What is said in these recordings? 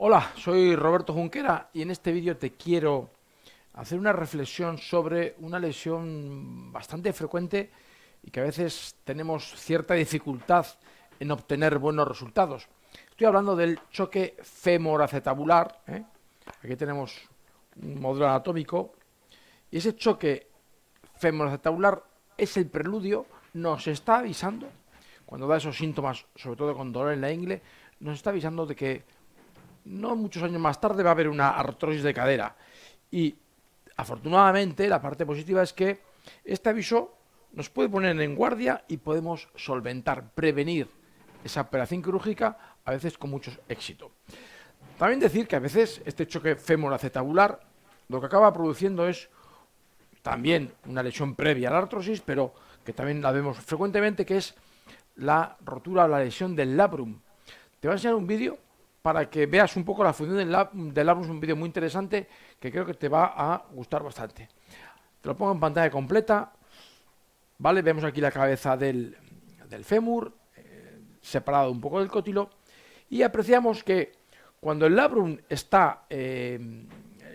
Hola, soy Roberto Junquera y en este vídeo te quiero hacer una reflexión sobre una lesión bastante frecuente y que a veces tenemos cierta dificultad en obtener buenos resultados. Estoy hablando del choque femoroacetabular, ¿eh? Aquí tenemos un modelo anatómico y ese choque femoroacetabular es el preludio, nos está avisando, cuando da esos síntomas, sobre todo con dolor en la ingle, nos está avisando de que no muchos años más tarde va a haber una artrosis de cadera. Y afortunadamente la parte positiva es que este aviso nos puede poner en guardia y podemos solventar, prevenir esa operación quirúrgica, a veces con mucho éxito. También decir que a veces este choque femoroacetabular lo que acaba produciendo es también una lesión previa a la artrosis, pero que también la vemos frecuentemente, que es la rotura o la lesión del labrum. Te voy a enseñar un vídeo para que veas un poco la función del labrum. Es un vídeo muy interesante que creo que te va a gustar bastante. Te lo pongo en pantalla completa, ¿vale? Vemos aquí la cabeza del fémur, separado un poco del cótilo, y apreciamos que cuando el labrum está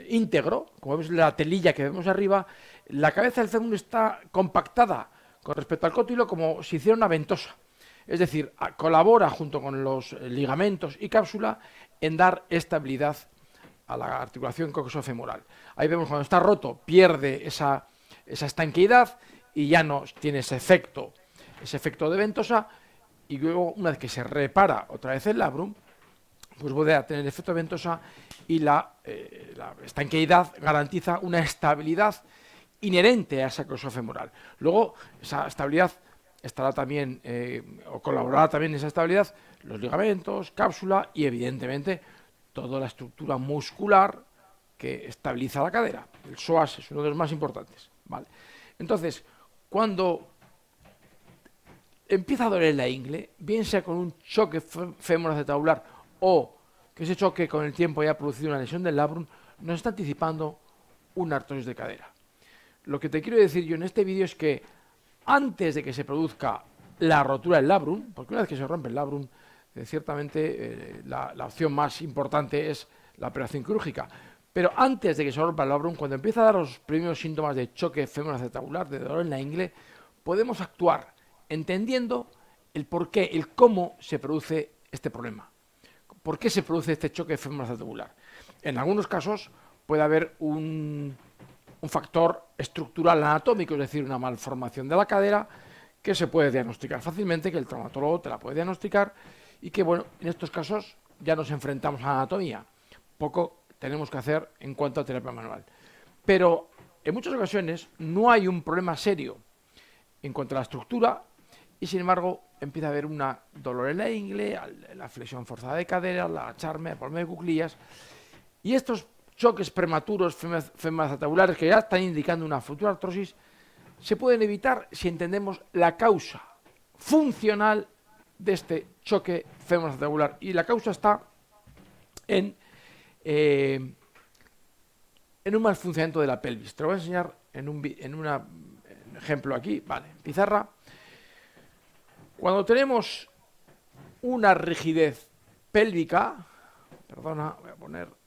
íntegro, como vemos la telilla que vemos arriba, la cabeza del fémur está compactada con respecto al cótilo como si hiciera una ventosa. Es decir, colabora junto con los ligamentos y cápsula en dar estabilidad a la articulación coxofemoral. Ahí vemos cuando está roto, pierde esa estanqueidad y ya no tiene ese efecto de ventosa, y luego una vez que se repara otra vez el labrum, pues vuelve a tener efecto de ventosa y la estanqueidad garantiza una estabilidad inherente a esa coxofemoral. Luego, esa estabilidad estará también, o colaborará también en esa estabilidad, los ligamentos, cápsula y evidentemente toda la estructura muscular que estabiliza la cadera. El psoas es uno de los más importantes, ¿vale? Entonces, cuando empieza a doler la ingle, bien sea con un choque femoroacetabular o que ese choque con el tiempo haya producido una lesión del labrum, nos está anticipando una artrosis de cadera. Lo que te quiero decir yo en este vídeo es que antes de que se produzca la rotura del labrum, porque una vez que se rompe el labrum, ciertamente la opción más importante es la operación quirúrgica. Pero antes de que se rompa el labrum, cuando empieza a dar los primeros síntomas de choque femoroacetabular, de dolor en la ingle, podemos actuar entendiendo el por qué, el cómo se produce este problema. ¿Por qué se produce este choque femoroacetabular? En algunos casos puede haber un factor estructural anatómico, es decir, una malformación de la cadera que se puede diagnosticar fácilmente, que el traumatólogo te la puede diagnosticar y que, bueno, en estos casos ya nos enfrentamos a la anatomía. Poco tenemos que hacer en cuanto a terapia manual. Pero en muchas ocasiones no hay un problema serio en cuanto a la estructura y, sin embargo, empieza a haber un dolor en la ingle, la flexión forzada de cadera, la agacharme, el problema de cuclillas, y estos choques prematuros femoroacetabulares que ya están indicando una futura artrosis se pueden evitar si entendemos la causa funcional de este choque femoroacetabular. Y la causa está en un mal funcionamiento de la pelvis. Te lo voy a enseñar en un ejemplo aquí, vale, pizarra. Cuando tenemos una rigidez pélvica, perdona, voy a poner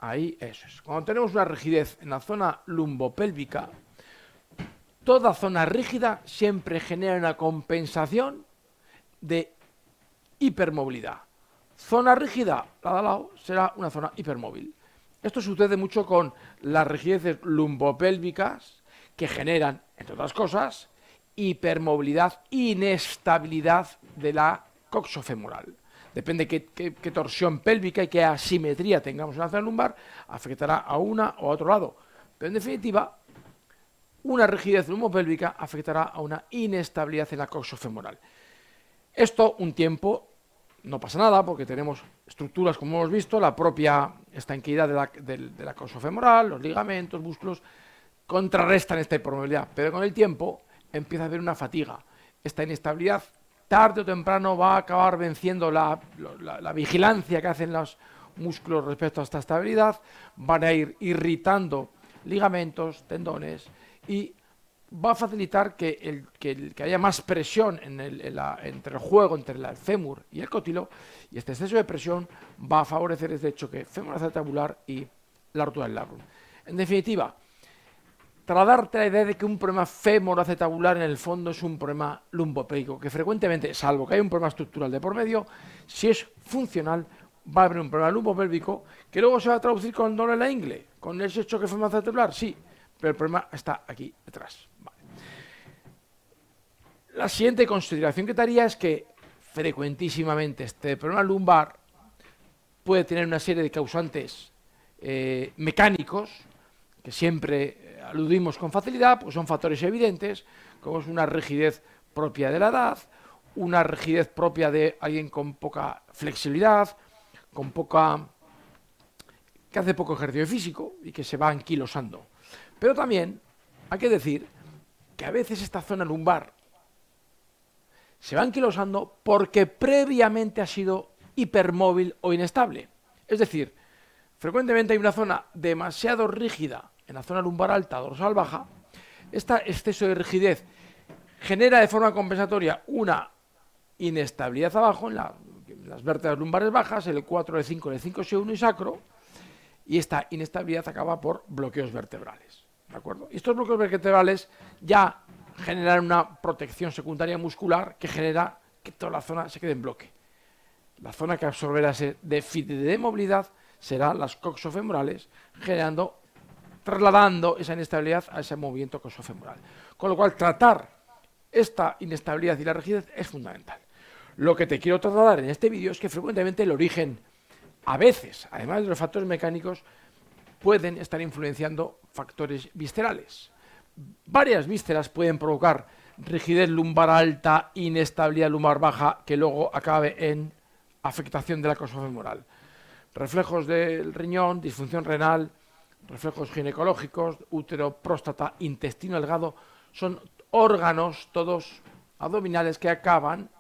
ahí, eso es. Cuando tenemos una rigidez en la zona lumbopélvica, toda zona rígida siempre genera una compensación de hipermovilidad. Zona rígida, la de al lado, será una zona hipermóvil. Esto sucede mucho con las rigideces lumbopélvicas que generan, entre otras cosas, hipermovilidad, inestabilidad de la coxofemoral. Depende de qué torsión pélvica y qué asimetría tengamos en la zona lumbar, afectará a una o a otro lado. Pero en definitiva, una rigidez lumbopélvica afectará a una inestabilidad en la coxofemoral. Esto un tiempo no pasa nada porque tenemos estructuras, como hemos visto, la propia estanqueidad de la coxofemoral, los ligamentos, músculos, contrarrestan esta hipermovilidad, pero con el tiempo empieza a haber una fatiga. Esta inestabilidad tarde o temprano va a acabar venciendo la vigilancia que hacen los músculos respecto a esta estabilidad, van a ir irritando ligamentos, tendones y va a facilitar que haya más presión entre el juego, entre el fémur y el cótilo, y este exceso de presión va a favorecer este choque femoral-acetabular y la rotura del labrum. En definitiva, trasladarte la idea de que un problema femoral-acetabular en el fondo es un problema lumbopélvico, que frecuentemente, salvo que haya un problema estructural de por medio, si es funcional, va a haber un problema lumbopélvico que luego se va a traducir con dolor en la ingle, con ese choque femoral-acetabular, sí, pero el problema está aquí detrás. Vale. La siguiente consideración que te haría es que frecuentísimamente este problema lumbar puede tener una serie de causantes mecánicos que siempre aludimos con facilidad, pues son factores evidentes, como es una rigidez propia de la edad, una rigidez propia de alguien con poca flexibilidad, que hace poco ejercicio físico y que se va anquilosando. Pero también hay que decir que a veces esta zona lumbar se va anquilosando porque previamente ha sido hipermóvil o inestable. Es decir, frecuentemente hay una zona demasiado rígida en la zona lumbar alta, dorsal baja. Este exceso de rigidez genera de forma compensatoria una inestabilidad abajo en las vértebras lumbares bajas, L4, L5, L5, S1 y sacro, y esta inestabilidad acaba por bloqueos vertebrales. ¿De acuerdo? Y estos bloqueos vertebrales ya generan una protección secundaria muscular que genera que toda la zona se quede en bloque. La zona que absorberá ese déficit de movilidad será las coxofemorales, trasladando esa inestabilidad a ese movimiento coxofemoral. Con lo cual, tratar esta inestabilidad y la rigidez es fundamental. Lo que te quiero trasladar en este vídeo es que frecuentemente el origen, a veces, además de los factores mecánicos, pueden estar influenciando factores viscerales. Varias vísceras pueden provocar rigidez lumbar alta, inestabilidad lumbar baja, que luego acabe en afectación de la coxofemoral. Reflejos del riñón, disfunción renal, reflejos ginecológicos, útero, próstata, intestino delgado, son órganos todos abdominales que acaban,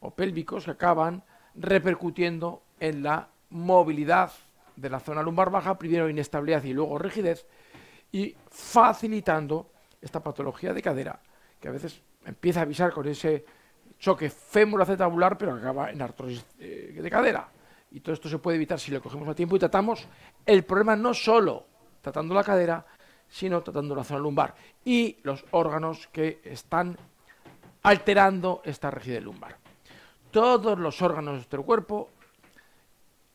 o pélvicos que acaban repercutiendo en la movilidad de la zona lumbar baja, primero inestabilidad y luego rigidez, y facilitando esta patología de cadera, que a veces empieza a avisar con ese choque fémuro-acetabular, pero acaba en artrosis de cadera. Y todo esto se puede evitar si lo cogemos a tiempo y tratamos el problema no solo tratando la cadera, sino tratando la zona lumbar y los órganos que están alterando esta rigidez lumbar. Todos los órganos de nuestro cuerpo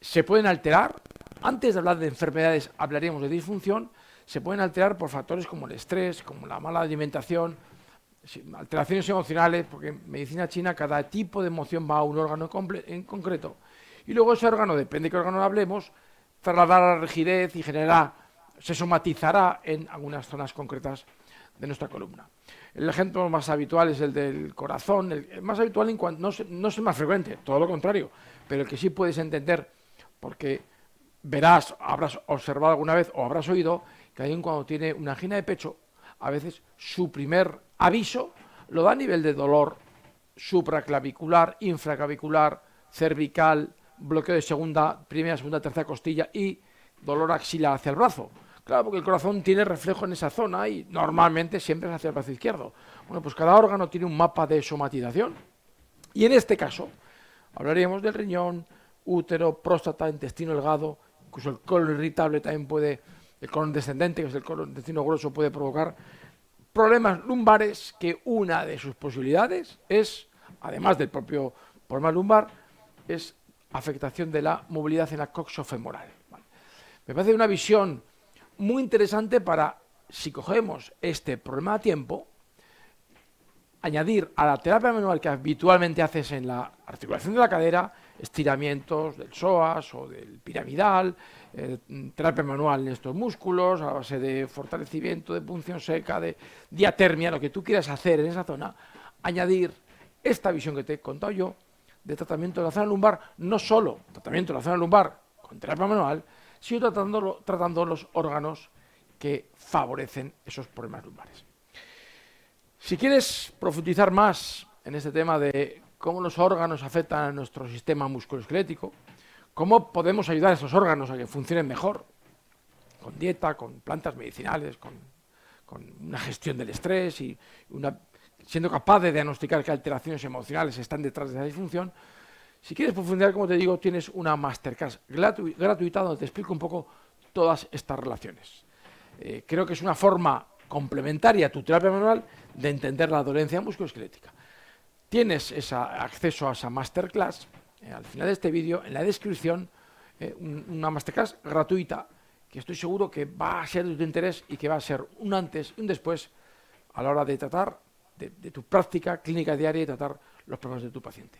se pueden alterar. Antes de hablar de enfermedades, hablaríamos de disfunción. Se pueden alterar por factores como el estrés, como la mala alimentación, alteraciones emocionales, porque en medicina china cada tipo de emoción va a un órgano en concreto. Y luego ese órgano, depende de qué órgano hablemos, trasladará la rigidez y se somatizará en algunas zonas concretas de nuestra columna. El ejemplo más habitual es el del corazón, el más habitual no es el más frecuente, todo lo contrario, pero el que sí puedes entender, porque habrás observado alguna vez o habrás oído que alguien cuando tiene una angina de pecho, a veces su primer aviso lo da a nivel de dolor supraclavicular, infraclavicular, cervical, bloqueo de primera, segunda, tercera costilla y dolor axilar hacia el brazo. Claro, porque el corazón tiene reflejo en esa zona y normalmente siempre es hacia el brazo izquierdo. Bueno, pues cada órgano tiene un mapa de somatización. Y en este caso, hablaríamos del riñón, útero, próstata, intestino delgado, incluso el colon irritable también el colon descendente, que es el colon intestino grueso, puede provocar problemas lumbares que una de sus posibilidades es, además del propio problema lumbar, es afectación de la movilidad en la coxofemoral. ¿Vale? Me parece una visión muy interesante para, si cogemos este problema a tiempo, añadir a la terapia manual que habitualmente haces en la articulación de la cadera, estiramientos del psoas o del piramidal, terapia manual en estos músculos, a base de fortalecimiento, de punción seca, de diatermia, lo que tú quieras hacer en esa zona, añadir esta visión que te he contado yo de tratamiento de la zona lumbar, no solo tratamiento de la zona lumbar con terapia manual, sino tratando los órganos que favorecen esos problemas lumbares. Si quieres profundizar más en este tema de cómo los órganos afectan a nuestro sistema musculoesquelético, cómo podemos ayudar a esos órganos a que funcionen mejor, con dieta, con plantas medicinales, con con una gestión del estrés y siendo capaz de diagnosticar qué alteraciones emocionales están detrás de esa disfunción. Si quieres profundizar, como te digo, tienes una masterclass gratuita donde te explico un poco todas estas relaciones. Creo que es una forma complementaria a tu terapia manual de entender la dolencia musculoesquelética. Tienes acceso a esa masterclass al final de este vídeo, en la descripción, una masterclass gratuita que estoy seguro que va a ser de tu interés y que va a ser un antes y un después a la hora de tratar de tu práctica clínica diaria y tratar los problemas de tu paciente.